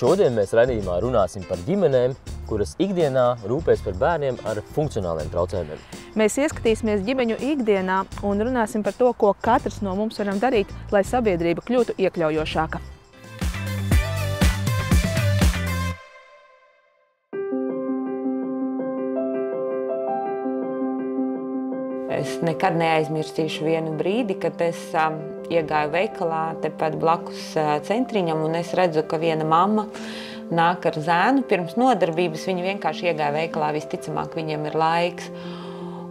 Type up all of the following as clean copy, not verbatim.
Šodien mēs raidījumā runāsim par ģimenēm, kuras ikdienā rūpēs par bērniem ar funkcionāliem traucējumiem. Mēs ieskatīsimies ģimeņu ikdienā un runāsim par to, ko katrs no mums varam darīt, lai sabiedrība kļūtu iekļaujošāka. Es nekad neaizmirstīšu vienu brīdi, kad es iegāju veikalā tepat blakus centriņam, un es redzu, ka viena mamma nāk ar zēnu. Pirms nodarbības viņa vienkārši iegāja veikalā, visticamāk viņiem ir laiks.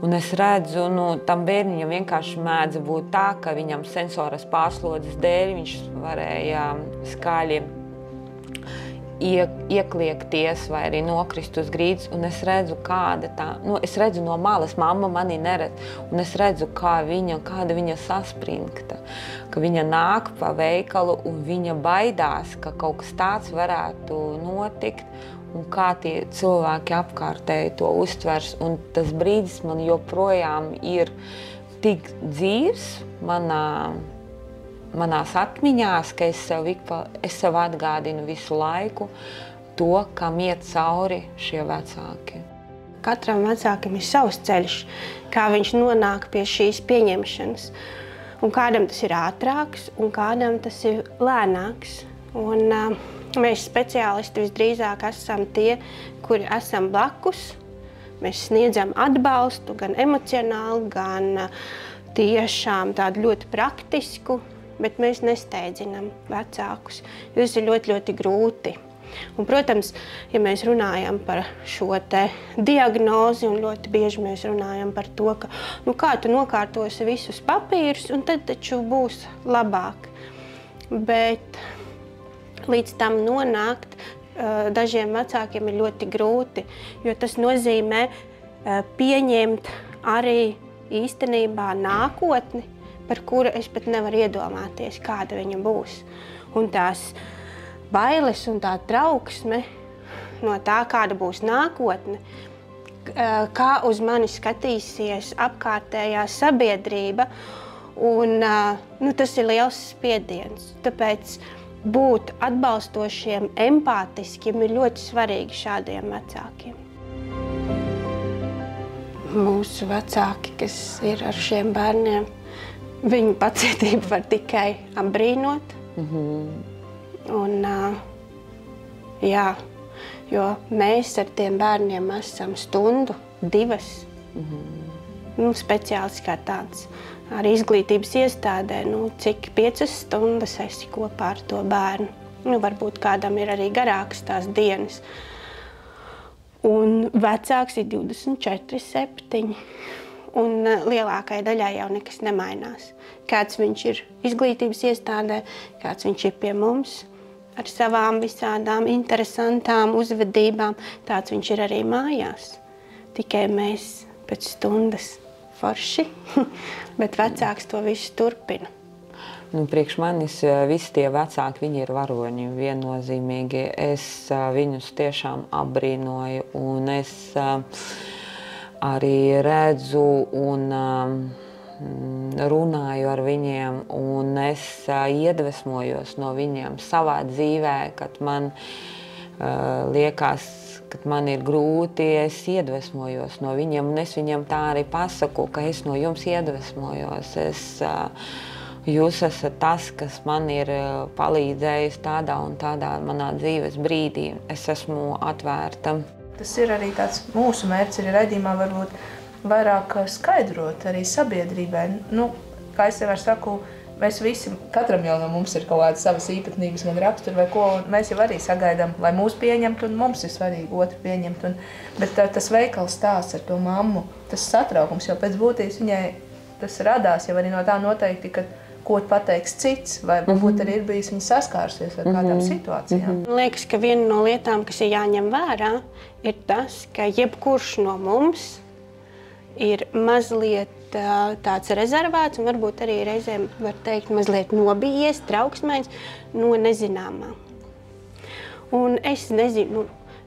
Un es redzu, tam bērniņam vienkārši mēdz būt tā, ka viņam sensoras pārslodzes dēļ viņš varēja skaļi iekliekties vai arī nokrist uz grīdas, un es redzu, kāda tā, es redzu no malas, mamma mani neredz, un es redzu, kāda viņa saspringta, ka viņa nāk pa veikalu un viņa baidās, ka kaut kas tāds varētu notikt, un kā tie cilvēki apkārtēji to uztvers, un tas brīdis man joprojām ir tik dzīvs manās atmiņās, ka es sev atgādinu visu laiku to, kam iet cauri šie vecāki. Katram vecākam ir savs ceļš, kā viņš nonāk pie šīs pieņemšanas. Un kādam tas ir ātrāks, un kādam tas ir lēnāks. Un mēs speciālisti visdrīzāk esam tie, kuri esam blakus. Mēs sniedzam atbalstu gan emocionāli, gan tiešām tādu ļoti praktisku, bet mēs nesteidzinām vecākus, jo tas ir ļoti, ļoti grūti. Un, protams, ja mēs runājam par šo te diagnozi, un ļoti bieži mēs runājam par to, ka kā tu nokārtosi visus papīrus, un tad taču būs labāk. Bet līdz tam nonākt dažiem vecākiem ir ļoti grūti, jo tas nozīmē pieņemt arī īstenībā nākotni, par kuru es pat nevaru iedomāties, kāda viņa būs. Un tās bailes un tā trauksme no tā, kāda būs nākotne, kā uz mani skatīsies apkārtējā sabiedrība, un tas ir liels spiediens. Tāpēc būt atbalstošiem, empātiskiem ir ļoti svarīgi šādiem vecākiem. Mūsu vecāki, kas ir ar šiem bērniem, viņu pacietību var tikai apbrīnot. Un, jā, jo mēs ar tiem bērniem esam stundu, divas. Speciāls kā tāds. Ar izglītības iestādē, cik 5 stundas esi kopā ar to bērnu. Varbūt kādam ir arī garākas tās dienas. Un vecāks ir 24/7. Un lielākai daļai jau nekas nemainās. Kāds viņš ir izglītības iestādē, kāds viņš ir pie mums ar savām visādām interesantām uzvedībām, tāds viņš ir arī mājās. Tikai mēs pēc stundas forši, bet vecāks to visu turpina. Priekš manis visi tie vecāki, viņi ir varoņi viennozīmīgi. Es viņus tiešām apbrīnoju, un es arī redzu un runāju ar viņiem, un es iedvesmojos no viņiem savā dzīvē, kad man liekas, kad man ir grūti, es iedvesmojos no viņiem, un es viņiem tā arī pasaku, ka es no jums iedvesmojos. Jūs esat tas, kas man ir palīdzējis tādā un tādā manā dzīves brīdī. Es esmu atvērta. Tas ir arī tāds mūsu mērķis, arī raidījumā varbūt vairāk skaidrot arī sabiedrībai. Kā es vienmēr saku, mēs visi, katram jau no mums ir kaut kādas savas īpatnības, gan raksturi vai ko, un mēs jau arī sagaidām, lai mūs pieņemtu, un mums ir svarīgi otru pieņemt. Bet tas veikals stāsts ar to mammu, tas satraukums jau pēc būtības viņai tas radās jau arī no tā noteikti, ka ko pateiks cits, vai varbūt arī ir bijis viņa saskārusies ar kādām situācijām. Man liekas, ka viena no lietām, kas ir jāņem vērā, ir tas, ka jebkurš no mums ir mazliet tāds rezervēts un varbūt arī reizēm, var teikt, mazliet nobijies, trauksmēns no nezināmā. Un es nezinu,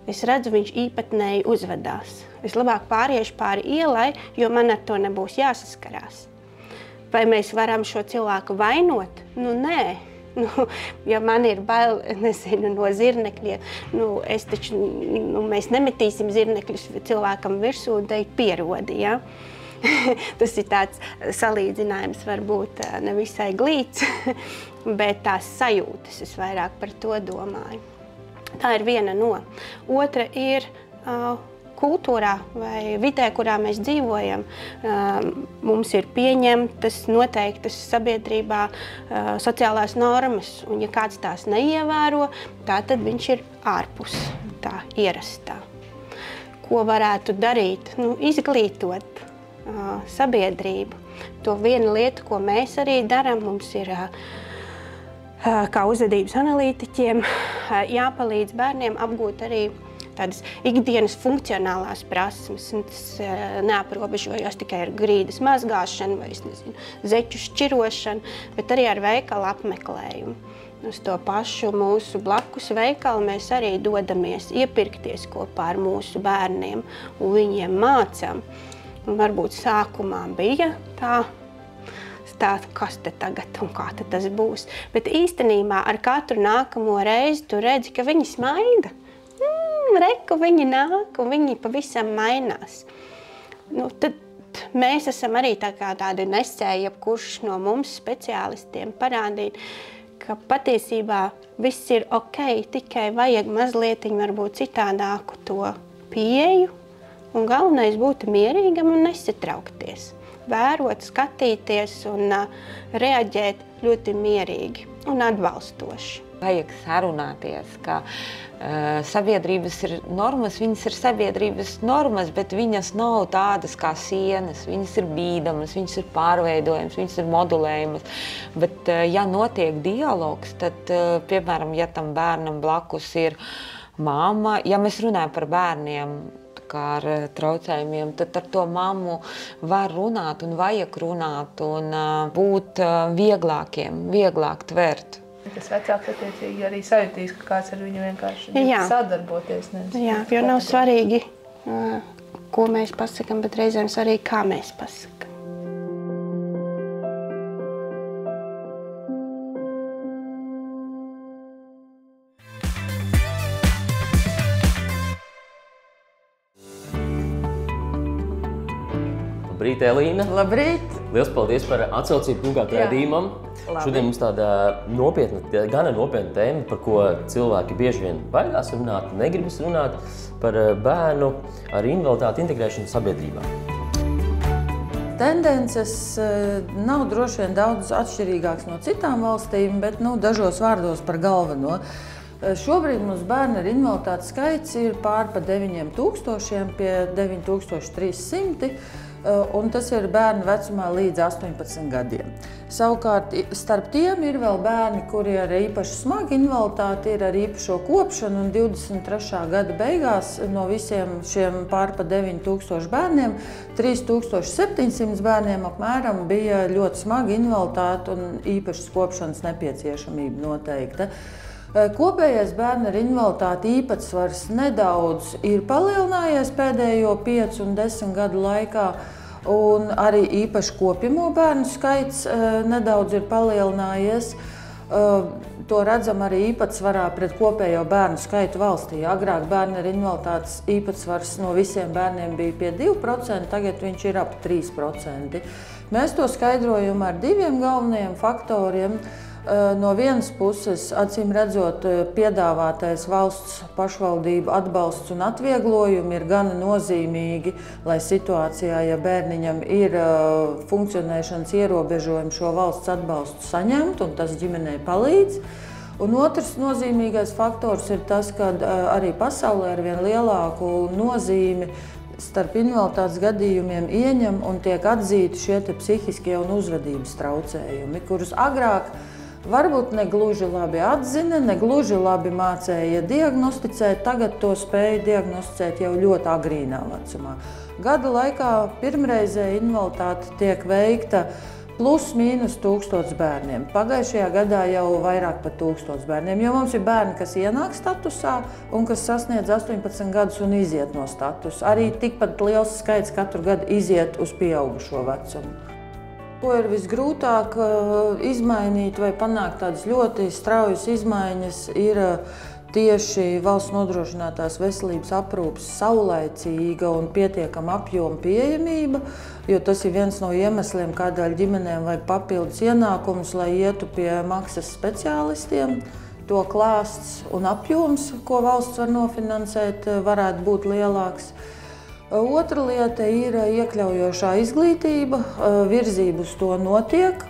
es redzu, viņš īpatnēji uzvedās. Es labāk pāriešu pāri ielai, jo man ar to nebūs jāsaskarās. Vai mēs varam šo cilvēku vainot? Nē. Ja man ir bail, nezinu, no zirnekļiem, mēs nemetīsim zirnekļus cilvēkam virsū un teikt pierodi, ja? Tas ir tāds salīdzinājums, varbūt nevisai glīts, bet tās sajūtas es vairāk par to domāju. Tā ir viena no. Otra ir kultūrā vai vidē, kurā mēs dzīvojam. Mums ir pieņemtas noteiktas sabiedrībā sociālās normas, un ja kāds tās neievēro, tad viņš ir ārpus tā ierastā. Ko varētu darīt? Izglītot sabiedrību. To viena lieta, ko mēs arī darām, mums ir kā uzvedības analītiķiem jāpalīdz bērniem apgūt arī tādas ikdienas funkcionālās prasmes. Tas neaprobežojās tikai ar grīdas mazgāšanu vai, zeķu šķirošanu, bet arī ar veikala apmeklējumu. Uz to pašu mūsu blakus veikalu mēs arī dodamies iepirkties kopā ar mūsu bērniem un viņiem mācām. Un varbūt sākumā bija tā, kas te tagad un kā te tas būs. Bet īstenībā ar katru nākamo reizi tu redzi, ka viņi smaida. Reku viņi nāk un viņi pavisam mainās. Tad mēs esam arī tādi nesēji, jebkurš no mums speciālistiem parādīt, ka patiesībā viss ir ok, tikai vajag mazliet varbūt citādāku to pieeju. Un galvenais būtu mierīgam un nesatraukties. Vērot, skatīties un reaģēt ļoti mierīgi un atbalstoši. Vajag sarunāties, ka sabiedrības ir normas, viņas ir sabiedrības normas, bet viņas nav tādas kā sienas. Viņas ir bīdamas, viņas ir pārveidojamas, viņas ir modulējamas. Bet ja notiek dialogs, tad, piemēram, ja tam bērnam blakus ir mamma, ja mēs runājam par bērniem, kā ar traucējumiem, tad ar to mammu var runāt un vajag runāt un būt vieglāk tvert. Tas vecāks attiecīgi arī sajūtīs, ka kāds ar viņu vienkārši sadarboties. Jā, jo nav svarīgi, ko mēs pasakam, bet reizēm svarīgi, kā mēs pasakam. Labrīt, Elīna! Labrīt! Liels paldies par atsaucību Pulgāt raidījumam. Šodien mums tāda gana nopietna tēma, par ko cilvēki bieži vien baidās runāt, negribas runāt, par bērnu ar invaliditāti integrēšanu sabiedrībā. Tendences nav droši vien daudz atšķirīgāks no citām valstīm, bet dažos vārdos par galveno. Šobrīd mums bērni ar invaliditāti skaits ir pār pa 9000, pie 9300. Un tas ir bērni vecumā līdz 18 gadiem. Savukārt, starp tiem ir vēl bērni, kuri ar īpaši smagu invaliditāti ir ar īpašo kopšanu, un 23. gada beigās no visiem šiem pār pa 9000 bērniem 3700 bērniem apmēram bija ļoti smaga invaliditāte un īpašas kopšanas nepieciešamība noteikta. Kopējais bērnu ar invaliditāti īpatsvars nedaudz ir palielinājies pēdējo 5 un 10 gadu laikā, un arī īpaši kopjamo bērnu skaits nedaudz ir palielinājies. To redzam arī īpatsvarā pret kopējo bērnu skaitu valstī. Agrāk bērnu ar invaliditātes īpatsvars no visiem bērniem bija pie 2%, tagad viņš ir ap 3%. Mēs to skaidrojam ar diviem galvenajiem faktoriem. No vienas puses, acīm redzot, piedāvātais valsts pašvaldību atbalsts un atvieglojumi ir gana nozīmīgi, lai situācijā, ja bērniņam ir funkcionēšanas ierobežojumi, šo valsts atbalstu saņemt, un tas ģimenei palīdz. Un otrs nozīmīgais faktors ir tas, ka arī pasaulē ar vien lielāku nozīmi starp invaliditātes gadījumiem ieņem un tiek atzīti šie psihiskie un uzvedības traucējumi, kurus agrāk varbūt ne gluži labi atzina, ne gluži labi mācēja diagnosticēt, tagad to spēja diagnosticēt jau ļoti agrīnā vecumā. Gada laikā pirmreizēja invaliditāte tiek veikta plus-mínus 1000 bērniem. Pagājušajā gadā jau vairāk par 1000 bērniem, jo mums ir bērni, kas ienāk statusā un kas sasniedz 18 gadus un iziet no statusa. Arī tikpat liels skaits katru gadu iziet uz pieaugušo vecumu. ko ir visgrūtāk izmainīt vai panākt tādas ļoti straujas izmaiņas, ir tieši valsts nodrošinātās veselības aprūpes saulaicīga un pietiekama apjoma pieejamība, jo tas ir viens no iemesliem, kādēļ ģimenēm vajag papildus ienākumus, lai ietu pie maksas speciālistiem. To klāsts un apjoms, ko valsts var nofinansēt, varētu būt lielāks. Otra lieta ir iekļaujošā izglītība, virzība uz to notiek.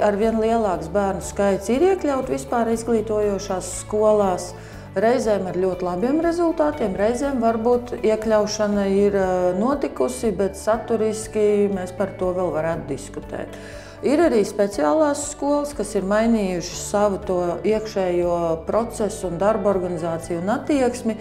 Arvien lielāks bērnu skaits ir iekļaut vispār izglītojošās skolās. Reizēm ar ļoti labiem rezultātiem, reizēm varbūt iekļaušana ir notikusi, bet saturiski mēs par to vēl varētu diskutēt. Ir arī speciālās skolas, kas ir mainījušas savu to iekšējo procesu un darba organizāciju un attieksmi,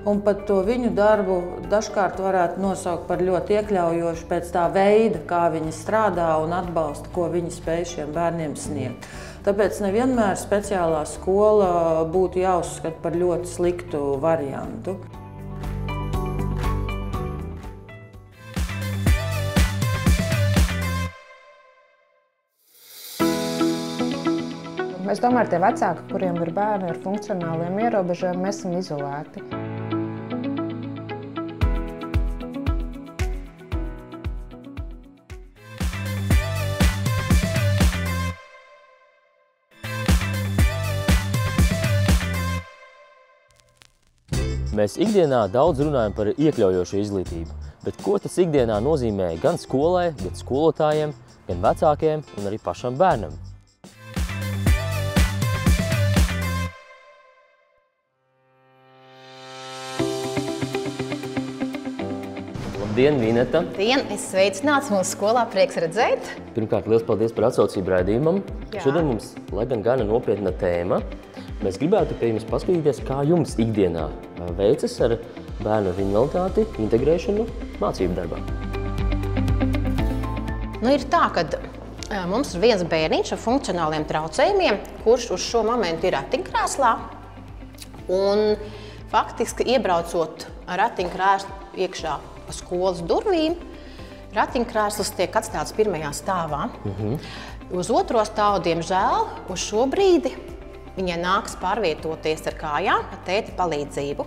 un pat to viņu darbu dažkārt varētu nosaukt par ļoti iekļaujošu pēc tā veida, kā viņi strādā un atbalsta, ko viņi spēj šiem bērniem sniegt. Tāpēc nevienmēr speciālā skola būtu jāuzskata par ļoti sliktu variantu. Es domāju, ka tie vecāki, kuriem ir bērni ar funkcionāliem ierobežojumiem, mēs esam izolēti. Mēs ikdienā daudz runājam par iekļaujošu izglītību, bet ko tas ikdienā nozīmē gan skolai, gan skolotājiem, gan vecākiem un arī pašam bērnam? Labdien, Vineta! Labdien! Es sveicināts mūsu skolā, prieks redzēt. Pirmkārt, liels paldies par atsaucību raidījumam. Jā. Šodien mums, lai gan gana nopietna tēma, mēs gribētu pie jums paskatīties, kā jums ikdienā veicas ar bērnu ar invaliditāti integrēšanu mācību darbā. Ir tā, ka mums ir viens bērniņš ar funkcionāliem traucējumiem, kurš uz šo momentu ir ratiņkrēslā. Un faktiski iebraucot ar ratiņkrēslu iekšā pa skolas durvīm, ratiņkrēsls tiek atstāts pirmajā stāvā. Uz otro stāvu, diemžēl, uz šo brīdi viņai nāks pārvietoties ar kājām, ar tēta palīdzību.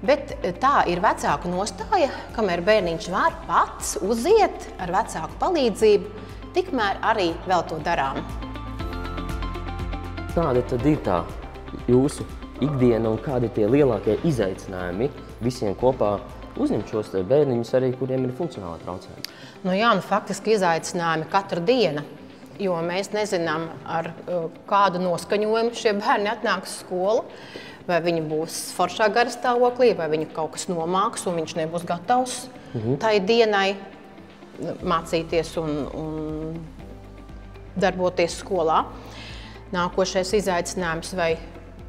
Bet tā ir vecāku nostāja, kamēr bērniņš var pats uziet ar vecāku palīdzību, tikmēr arī vēl to darām. Kāda tad ir tā jūsu ikdiena un kādi ir tie lielākie izaicinājumi visiem kopā uzņemt šos bērniņus arī, kuriem ir funkcionāli traucējumi? Faktiski izaicinājumi katru dienu, jo mēs nezinām, ar kādu noskaņojumu šie bērni atnāks uz skolu, vai viņi būs foršā garastāvoklī, vai viņu kaut kas nomāks un viņš nebūs gatavs tai dienai mācīties un darboties skolā. Nākošais izaicinājums, vai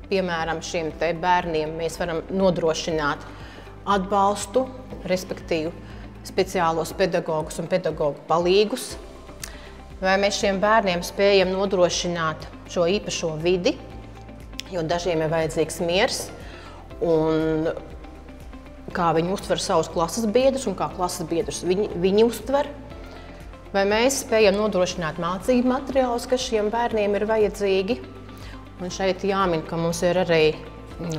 piemēram šiem te bērniem mēs varam nodrošināt atbalstu, respektīvi speciālos pedagogus un pedagogu palīgus, vai mēs šiem bērniem spējam nodrošināt šo īpašo vidi, jo dažiem ir vajadzīgs miers, un kā viņi uztver savus klases biedrus un kā klases biedrus viņi uztver, vai mēs spējam nodrošināt mācību materiālus, kas šiem bērniem ir vajadzīgi. Un šeit jāmin, ka mums ir arī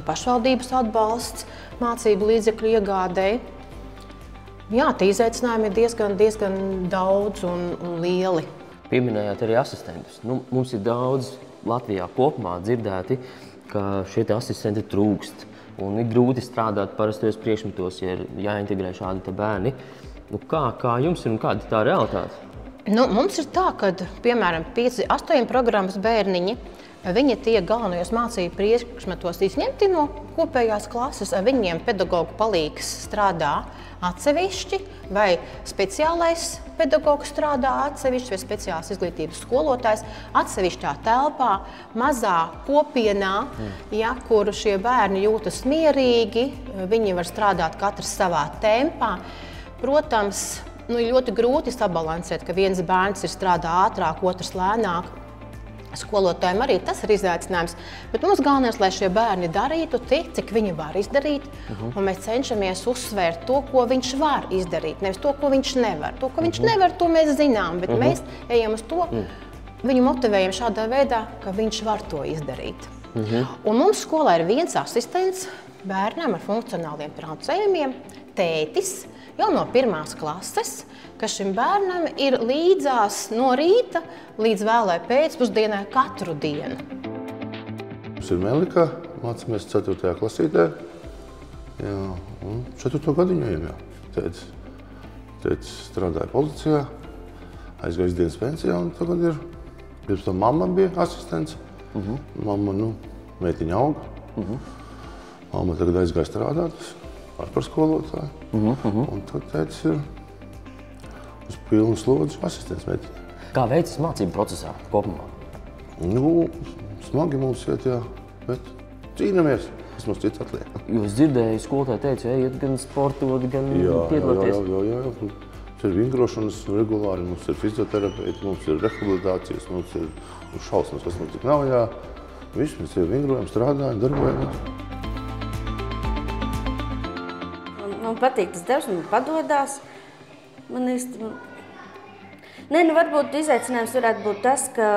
pašvaldības atbalsts mācību līdzekļu iegādēji. Tie izaicinājumi ir diezgan daudz un lieli. Pieminējāt arī asistentus. Mums ir daudz Latvijā kopumā dzirdēti, ka šie asistenti trūkst un ir grūti strādāt parastajos priekšmetos, ja ir jāintegrē šādi bērni. Kā jums ir un kāda ir tā realitāte? Mums ir tā, ka piemēram 5-8 programmas bērniņi, viņi tiek galvenajos mācību priekšmetos izņemti no kopējās klases, ar viņiem pedagogu palīgs strādā atsevišķi, vai speciālais pedagogs strādā atsevišķi, vai speciāls izglītības skolotājs atsevišķā telpā, mazā kopienā, kur šie bērni jūtas mierīgi, viņi var strādāt katrs savā tempā. Protams, ir ļoti grūti sabalansēt, ka viens bērns strādā ātrāk, otrs lēnāk. Skolotājiem arī tas ir izaicinājums, bet mums galvenais, lai šie bērni darītu tik, cik viņi var izdarīt, un mēs cenšamies uzsvērt to, ko viņš var izdarīt, nevis to, ko viņš nevar. To, ko viņš nevar, to mēs zinām, bet mēs ejam uz to, viņu motivējam šādā veidā, ka viņš var to izdarīt. Un mums skolā ir viens asistents bērnam ar funkcionāliem traucējumiem, tētis, jau no 1. klases, ka šim bērnam ir līdzās no rīta līdz vēlai pēcpusdienai katru dienu. Mums ir Melika, mācāmies 4. klasītē. Jā, un 4. gadiņu ejam, jā. Tētis strādāja policijā, aizgājis dienas pensijā, un tagad ir. Pirms tam mamma bija asistents. Mamma, meitiņa auga. Mamma tagad aizgāja strādāt par skolotāju. Un tad tētis ir uz pilnu slodzi asistents meitiņa. Kā veicas mācību procesā kopumā? Smagi mums iet, jā, bet cīnamies. Tas mums cits atliek. Jo es dzirdēju, skolotāji teica, ejiet gan sportot, gan piedalāties. Jā. Mums ir vingrošanas regulāri, mums ir fizioterapeiti, mums ir rehabilitācijas, mums ir šausmas, kas mums tik nav, jā. Viss mēs jau vingrojam, strādājam, darbojamies. Man patīk tas darbs, man padodās. Man īsti... varbūt izaicinājums varētu būt tas, ka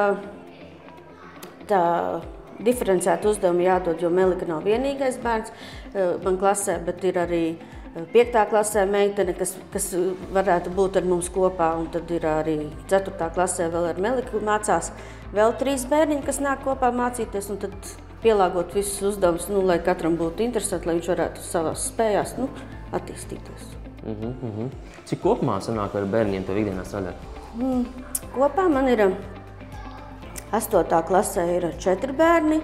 tā diferencēta uzdevuma jādod, jo Melika nav vienīgais bērns man klasē, bet ir arī 5. klasē meitene, kas varētu būt ar mums kopā, un tad ir arī 4. klasē vēl ar Meliku mācās vēl 3 bērniņi, kas nāk kopā mācīties, un tad pielāgot visus uzdevumus, lai katram būtu interesanti, lai viņš varētu savās spējās attīstīties. Cik kopumā sanāk ar bērniem tev ikdienā strādāt? Kopā man ir 8. klasē ir 4 bērni,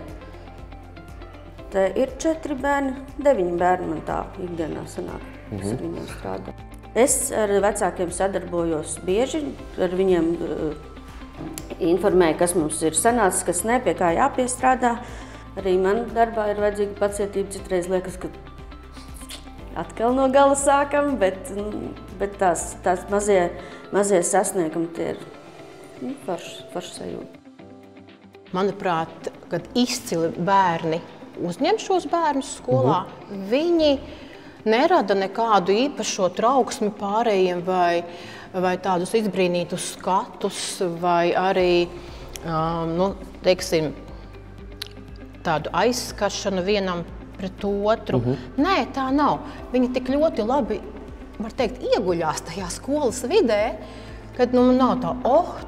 te ir 4 bērni, 9 bērni man tā ikdienā sanāk, kas ar viņiem strādā. Es ar vecākiem sadarbojos bieži, ar viņiem informēju, kas mums ir sanācis, kas ne, pie kā jāpiestrādā. Arī man darbā ir vajadzīga pacietība, citreiz liekas, ka atkal no gala sākam, bet tās mazie sasniegumi tie ir forši sajūta. Manuprāt, kad izcili bērni uzņem šos bērnus skolā, viņi nerada nekādu īpašo trauksmi pārējiem vai tādus izbrīnītus skatus, vai arī, teiksim, tādu aizskaršanu vienam pret otru. Nē, tā nav. Viņi tik ļoti labi, var teikt, ieguļās tajā skolas vidē, kad nav tā,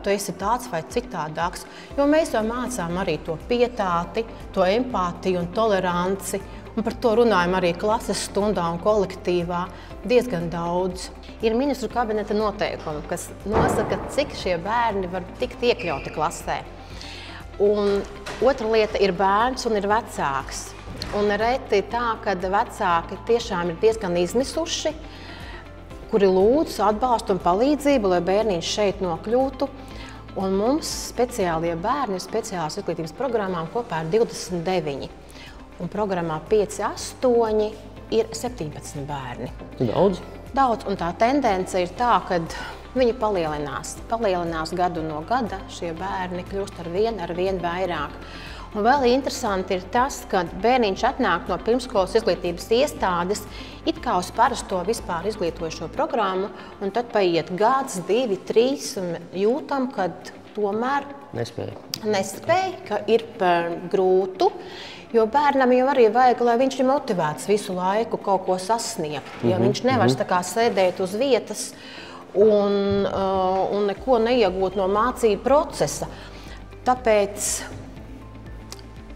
tu esi tāds vai citādāks. Jo mēs jau mācām arī to pietāti, to empātiju un toleranci. Un par to runājam arī klases stundā un kolektīvā diezgan daudz. Ir ministru kabineta noteikumi, kas nosaka, cik šie bērni var tikt iekļauti klasē. Un otra lieta ir bērns un ir vecāks. Un reti tā, kad vecāki tiešām ir diezgan izmisuši, kuri lūdz atbalstu un palīdzību, lai bērniņš šeit nokļūtu. Un mums speciālie bērni ir speciālās izglītības programmām kopā ir 29. Un programmā 5-8 ir 17 bērni. Daudz? Daudz, un tā tendence ir tā, ka viņi palielinās. Palielinās gadu no gada, šie bērni kļūst ar vien vairāk. Un vēl interesanti ir tas, ka bērniņš atnāk no pirmskolas izglītības iestādes it kā uz parasto vispār izglītojošo programmu, un tad paiet gads, 2, 3, un jūtam, ka tomēr nespēja, ka ir par grūtu, jo bērnam jau arī vajag, lai viņš ir motivēts visu laiku kaut ko sasniegt, jo viņš nevar tā kā sēdēt uz vietas un neko neiegūt no mācību procesa. Tāpēc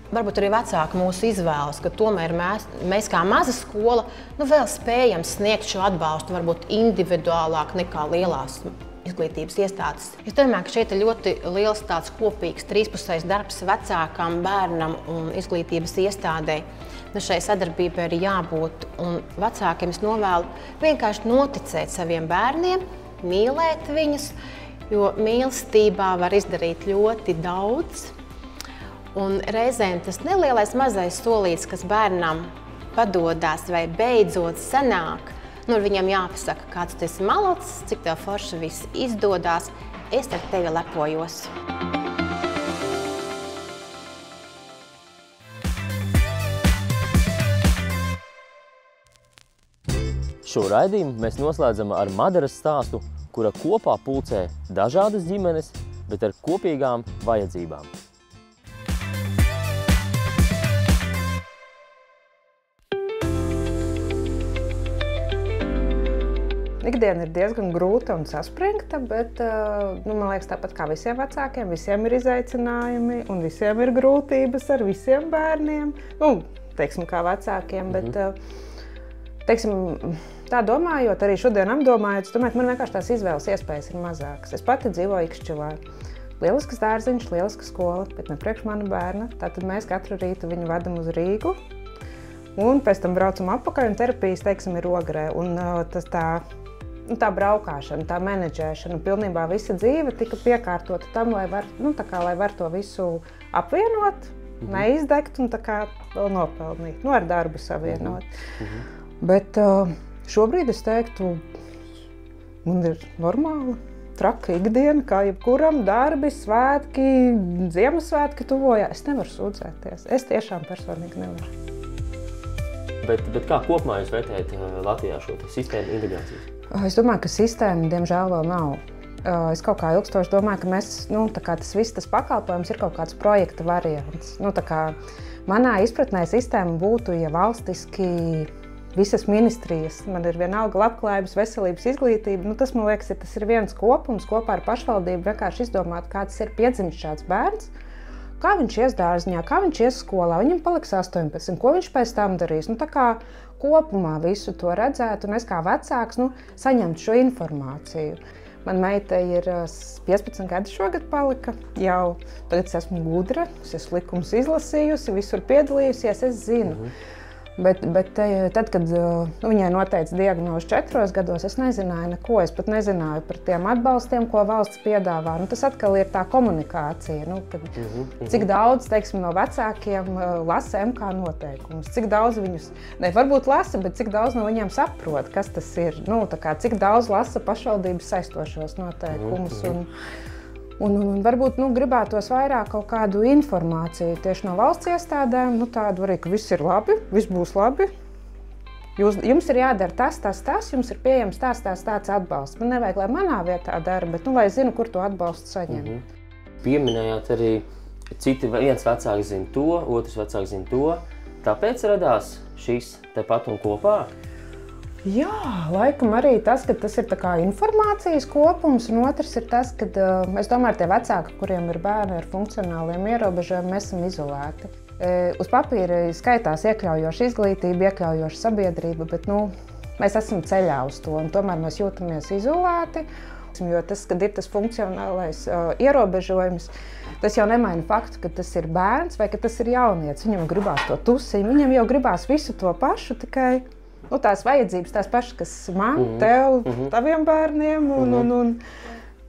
varbūt arī vecāki mūs izvēlas, ka tomēr mēs kā maza skola vēl spējam sniegt šo atbalstu varbūt individuālāk nekā lielās izglītības iestādes. Es domāju, ka šeit ir ļoti liels tāds kopīgs trīspusējs darbs vecākam, bērnam un izglītības iestādē. Šai sadarbībai ir jābūt, un vecākiem es novēlu vienkārši noticēt saviem bērniem, mīlēt viņus, jo mīlestībā var izdarīt ļoti daudz. Un reizēm tas nelielais mazais solīts, kas bērnam padodās vai beidzot sanāk, viņam jāpasaka, kāds tu esi malacis, cik tev forši viss izdodās, es ar tevi lepojos. šo raidījumu mēs noslēdzam ar Madaras stāstu, kura kopā pulcē dažādas ģimenes, bet ar kopīgām vajadzībām. Ikdiena ir diezgan grūta un saspringta, bet man liekas tāpat kā visiem vecākiem, visiem ir izaicinājumi un visiem ir grūtības ar visiem bērniem. Teiksim, kā vecākiem, bet tā domājot, arī šodien apdomājot, es domāju, ka man vienkārši tās izvēles iespējas ir mazākas. Es pati dzīvoju Ikšķilā. Lielisks dārziņš, lieliska skola, bet ne priekš mana bērna. Tātad mēs katru rītu viņu vedam uz Rīgu un pēc tam braucam atpakaļ un terapijas, teiksim, ir Ogrē. Un tā braukāšana, tā menedžēšana, pilnībā visa dzīve tika piekārtota tam, lai var to visu apvienot, neizdegt un tā kā vēl nopelnīt, ar darbu savienot. Bet šobrīd es teiktu, man ir normāla, traka ikdiena, kā jebkuram, darbi, svētki, Ziemassvētki tuvojās. Es nevaru sūdzēties, es tiešām personīgi nevaru. Bet kā kopumā jūs vērtējat Latvijā šo sistēmu integrācijas? Es domāju, ka sistēma, diemžēl, vēl nav. Es kaut kā ilgstoši domāju, ka mēs, tas pakalpojums ir kaut kāds projekta variants. Manā izpratnē sistēma būtu, ja valstiski visas ministrijas, man ir vienalga labklājības, veselības, izglītība, tas, man liekas, tas ir viens kopums, kopā ar pašvaldību vienkārši izdomāt, kāds ir piedzimis šāds bērns, kā viņš ies dārziņā, kā viņš ies skolā, viņam paliks 18, ko viņš pēc tam darīs. Tā kā kopumā visu to redzētu, un es kā vecāks saņemtu šo informāciju. Man meita ir 15 gadi šogad palika, jau tagad es esmu gudra, es esmu likumus izlasījusi, visur piedalījusies, es zinu. Bet tad, kad viņai noteica diagnozi 4 gados, es nezināju neko, es pat nezināju par tiem atbalstiem, ko valsts piedāvā. Tas atkal ir tā komunikācija, cik daudz, teiksim, no vecākiem lasa MK noteikumus, cik daudz viņus, varbūt lasa, bet cik daudz no viņiem saprot, kas tas ir, cik daudz lasa pašvaldības saistošos noteikumus. Un varbūt gribētos vairāk kaut kādu informāciju tieši no valsts iestādēm, tādu arī, ka viss ir labi, viss būs labi. Jums ir jādara tas, jums ir pieejams tāds atbalsts. Man nevajag, lai manā vietā dara, bet lai zinu, kur to atbalstu saņem. Pieminējāt arī, viens vecāks zina to, otrs vecāks zina to. Tāpēc radās šis tepat un kopā? Jā, laikam arī tas, ka tas ir tā kā informācijas kopums, un otrs ir tas, ka es domāju, tie vecāki, kuriem ir bērni ar funkcionāliem ierobežojumiem, mēs esam izolēti. Uz papīra skaitās iekļaujoša izglītība, iekļaujoša sabiedrība, bet mēs esam ceļā uz to, un tomēr mēs jūtamies izolēti. Jo tas, kad ir tas funkcionālais ierobežojums, tas jau nemaina faktu, ka tas ir bērns vai ka tas ir jaunietis. Viņam gribās to tusiņu, viņam jau gribās visu to pašu, tikai tās vajadzības, tās pašas, kas man, tev, taviem bērniem,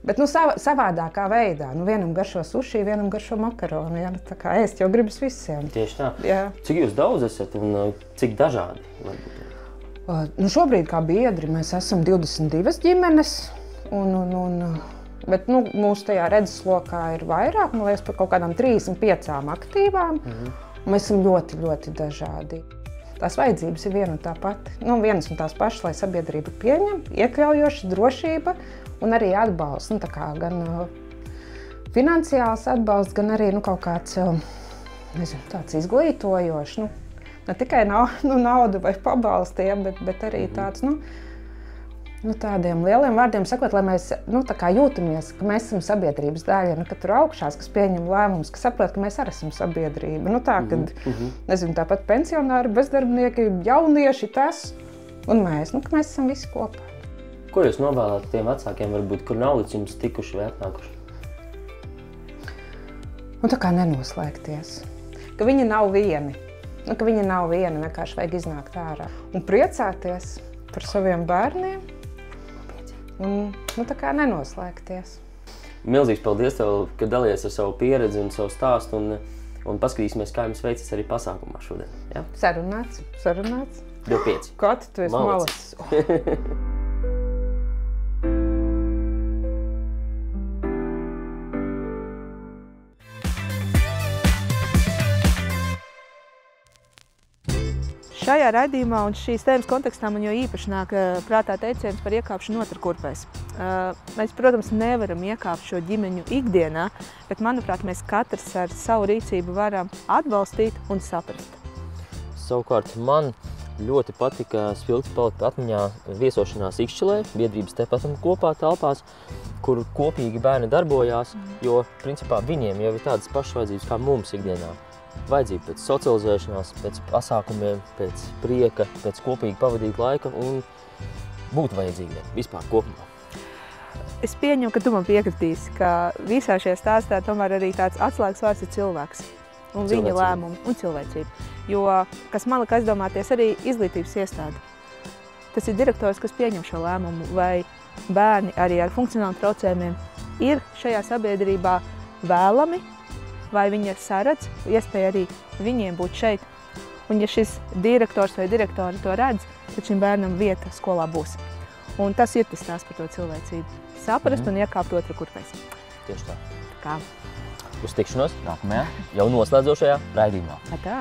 bet savādākā veidā. Vienam garšo suši, vienam garšo makaroni. Tā kā ēst jau gribas visiem. Tieši tā. Jā. Cik jūs daudz esat un cik dažādi? Šobrīd kā biedri mēs esam 22 ģimenes, bet mūsu tajā redzeslokā ir vairāk, man liekas, par kaut kādām 35 aktīvām. Mēs esam ļoti, ļoti dažādi. Tās vajadzības ir viena un tā pati. Vienas un tās pašas, lai sabiedrība pieņem, iekļaujoša drošība un arī atbalsts. Gan finansiāls atbalsts, gan arī kaut kāds tāds izglītojošs. Ne tikai naudu vai pabalstiem, bet arī tāds, tādiem lieliem vārdiem sakot, lai mēs jūtamies, ka mēs esam sabiedrības daļa, ka tur augšās, kas pieņem lēmumus, ka saprot, ka mēs arī esam sabiedrība. Tāpat pensionāri, bezdarbnieki, jaunieši, tas un mēs, ka mēs esam visi kopā. Ko jūs novēlētu tiem vecākiem, varbūt, kur nav līdz jums tikuši vai atnākuši? Tā kā nenoslēgties, ka viņi nav vieni, vienkārši vajag iznākt ārā un priecāties par saviem bērniem. Un tā kā nenoslēgties. Milzīgs paldies tev, ka dalījies ar savu pieredzi un savu stāstu un paskatīsimies, kā jums veicas arī pasākumā šodien. Ja? Sarunāts. 25. Kati, tu esi malacis. šajā raidījumā un šīs tēmas kontekstā man jau īpaši nāk prātā teiciens par iekāpšanu otrkurpēs. Mēs, protams, nevaram iekāpt šo ģimeņu ikdienā, bet, manuprāt, mēs katrs ar savu rīcību varam atbalstīt un saprast. Savukārt man ļoti patika spilgti palikt atmiņā viesošanās Ikšķilē, biedrības tepat un kopā telpās, kur kopīgi bērni darbojās, jo, principā, viņiem jau ir tādas pašas vajadzības kā mums ikdienā. Vajadzība pēc socializēšanās, pēc pasākumiem, pēc prieka, pēc kopīgi pavadīt laika un būt vajadzīgiem vispār kopumā. Es pieņemu, ka tu man piekritīsi, ka visā šajā stāstā tomēr arī tāds atslēgas vārds ir cilvēks un viņa lēmumu un cilvēcība. Jo, kas man lika aizdomāties, arī izglītības iestāde. Tas ir direktors, kas pieņem šo lēmumu, vai bērni arī ar funkcionāliem traucējumiem ir šajā sabiedrībā vēlami, vai viņi saredz, iespēja arī viņiem būt šeit. Un ja šis direktors vai direktori to redz, tad šim bērnam vieta skolā būs. Un tas ir tas stāsts par to cilvēcību. Saprast un iekāpt otrkurpēs. Tieši tā. Kā? Uz tikšanos nākamajā, jau noslēdzošajā raidījumā. Tā!